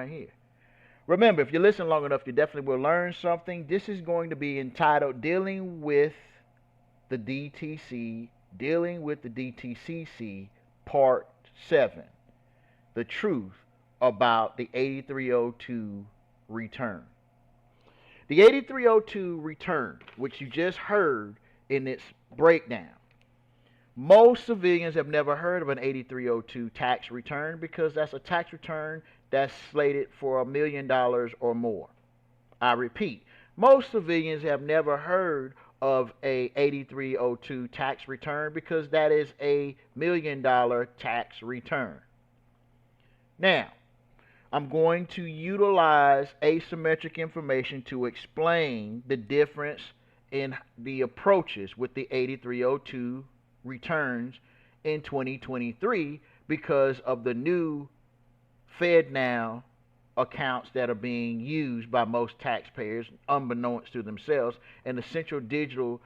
right here. Remember, if you listen long enough, you definitely will learn something. This is going to be entitled Dealing with the DTC, Dealing with the DTCC Part 7 The Truth about the 8302 return. The 8302 return, which you just heard in its breakdown. Most civilians have never heard of an 8302 tax return because that's a tax return that's slated for $1 million or more. I repeat, most civilians have never heard of a 8302 tax return because that is a $1 million tax return. Now, I'm going to utilize asymmetric information to explain the difference in the approaches with the 8302 returns in 2023 because of the new FedNow accounts that are being used by most taxpayers unbeknownst to themselves, and the central digital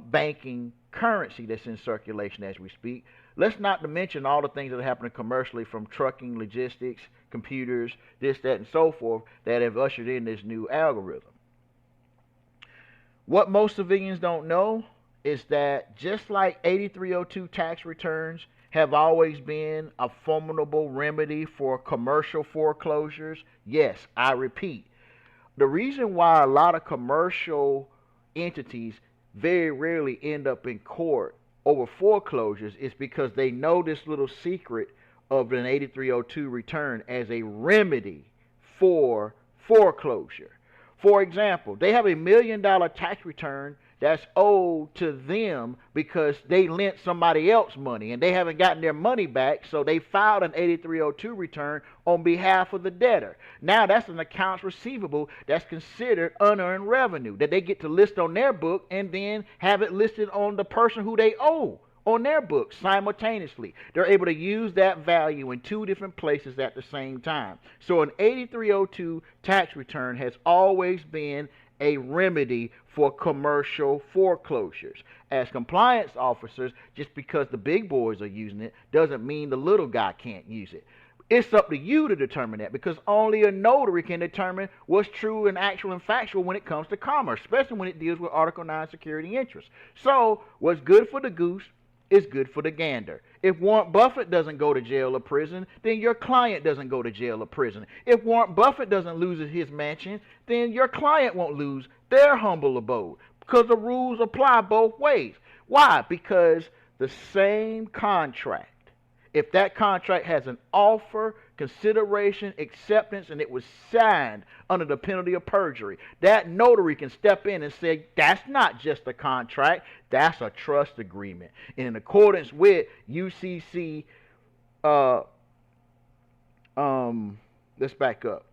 banking currency that's in circulation as we speak. Let's not to mention all the things that are happening commercially, from trucking, logistics, computers, this, that, and so forth, that have ushered in this new algorithm. What most civilians don't know is that just like 8302 tax returns have always been a formidable remedy for commercial foreclosures, yes, I repeat, the reason why a lot of commercial entities very rarely end up in court over foreclosures is because they know this little secret of an 8302 return as a remedy for foreclosure. For example, they have $1 million tax return that's owed to them because they lent somebody else money and they haven't gotten their money back, so they filed an 8302 return on behalf of the debtor. Now that's an accounts receivable that's considered unearned revenue that they get to list on their book and then have it listed on the person who they owe on their books simultaneously. They're able to use that value in two different places at the same time. So an 8302 tax return has always been a remedy for commercial foreclosures. As compliance officers, just because the big boys are using it doesn't mean the little guy can't use it. It's up to you to determine that, because only a notary can determine what's true and actual and factual when it comes to commerce, especially when it deals with Article 9 security interests. So what's good for the goose is good for the gander. If Warren Buffett doesn't go to jail or prison, then your client doesn't go to jail or prison. If Warren Buffett doesn't lose his mansion, then your client won't lose their humble abode, because the rules apply both ways. Why? Because the same contract, if that contract has an offer, consideration, acceptance, and it was signed under the penalty of perjury, that notary can step in and say, that's not just a contract, that's a trust agreement. And in accordance with UCC, let's back up.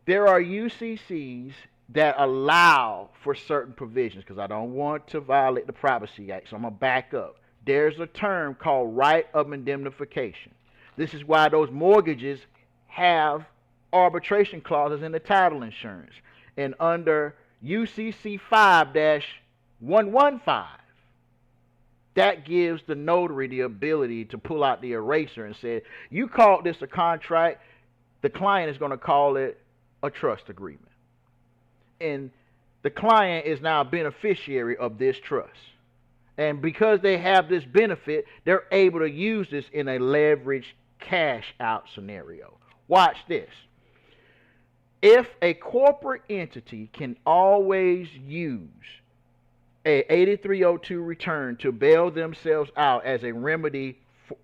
There are UCCs that allow for certain provisions, because I don't want to violate the Privacy Act, so I'm going to back up. There's a term called right of indemnification. This is why those mortgages have arbitration clauses in the title insurance. And under UCC 5-115, that gives the notary the ability to pull out the eraser and say, you called this a contract, the client is going to call it a trust agreement. And the client is now a beneficiary of this trust. And because they have this benefit, they're able to use this in a leveraged cash out scenario. Watch this. If a corporate entity can always use a 8302 return to bail themselves out as a remedy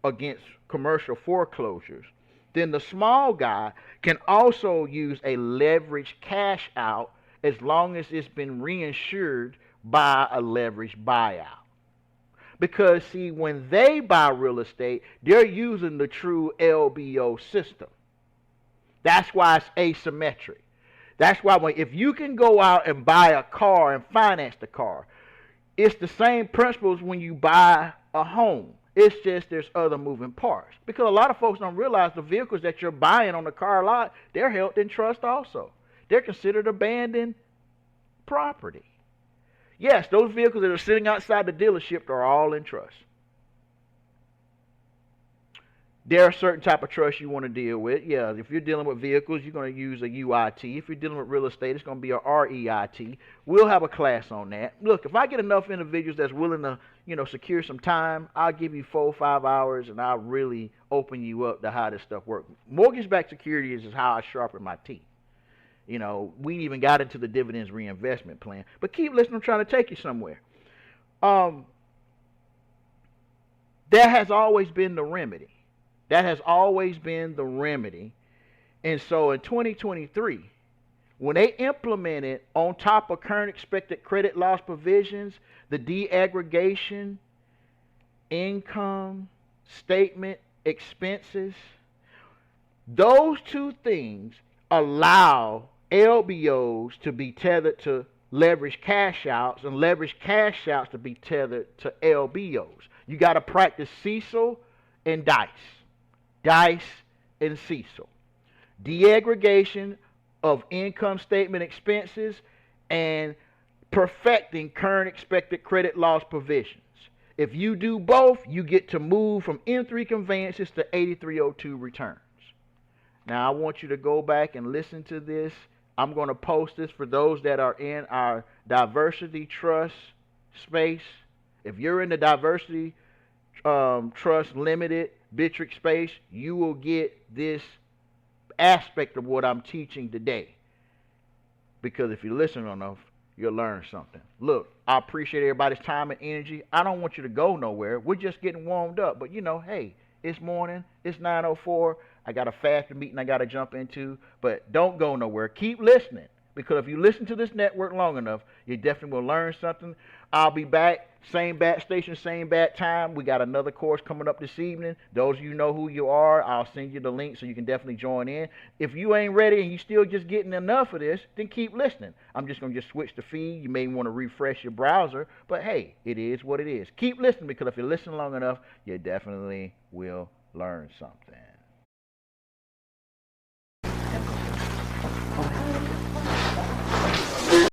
against commercial foreclosures, then the small guy can also use a leveraged cash out as long as it's been reinsured by a leveraged buyout. Because, see, when they buy real estate, they're using the true LBO system. That's why it's asymmetric. That's why if you can go out and buy a car and finance the car, it's the same principles when you buy a home. It's just there's other moving parts. Because a lot of folks don't realize the vehicles that you're buying on the car lot, they're held in trust also. They're considered abandoned property. Yes, those vehicles that are sitting outside the dealership are all in trust. There are certain type of trusts you want to deal with. Yeah, if you're dealing with vehicles, you're going to use a UIT. If you're dealing with real estate, it's going to be a REIT. We'll have a class on that. Look, if I get enough individuals that's willing to, secure some time, I'll give you 4 or 5 hours, and I'll really open you up to how this stuff works. Mortgage-backed securities is how I sharpen my teeth. We even got into the dividends reinvestment plan. But keep listening. I'm trying to take you somewhere. That has always been the remedy. That has always been the remedy. And so in 2023, when they implemented on top of current expected credit loss provisions, the deaggregation, income, statement, expenses, those two things allow LBOs to be tethered to leverage cash outs and leverage cash outs to be tethered to LBOs. You got to practice CECL and DICE. DICE and CECL. Deaggregation of income statement expenses and perfecting current expected credit loss provisions. If you do both, you get to move from M3 conveyances to 8302 returns. Now I want you to go back and listen to this. I'm going to post this for those that are in our diversity trust space. If you're in the diversity trust limited Bitrix space, you will get this aspect of what I'm teaching today. Because if you listen enough, you'll learn something. Look, I appreciate everybody's time and energy. I don't want you to go nowhere. We're just getting warmed up. But hey, it's morning. It's 9:04. I got a fast meeting I got to jump into. But don't go nowhere. Keep listening. Because if you listen to this network long enough, you definitely will learn something. I'll be back, same bat station, same bat time. We got another course coming up this evening. Those of you know who you are, I'll send you the link so you can definitely join in. If you ain't ready and you still just getting enough of this, then keep listening. I'm just going to just switch the feed. You may want to refresh your browser, but hey, it is what it is. Keep listening, because if you listen long enough, you definitely will learn something.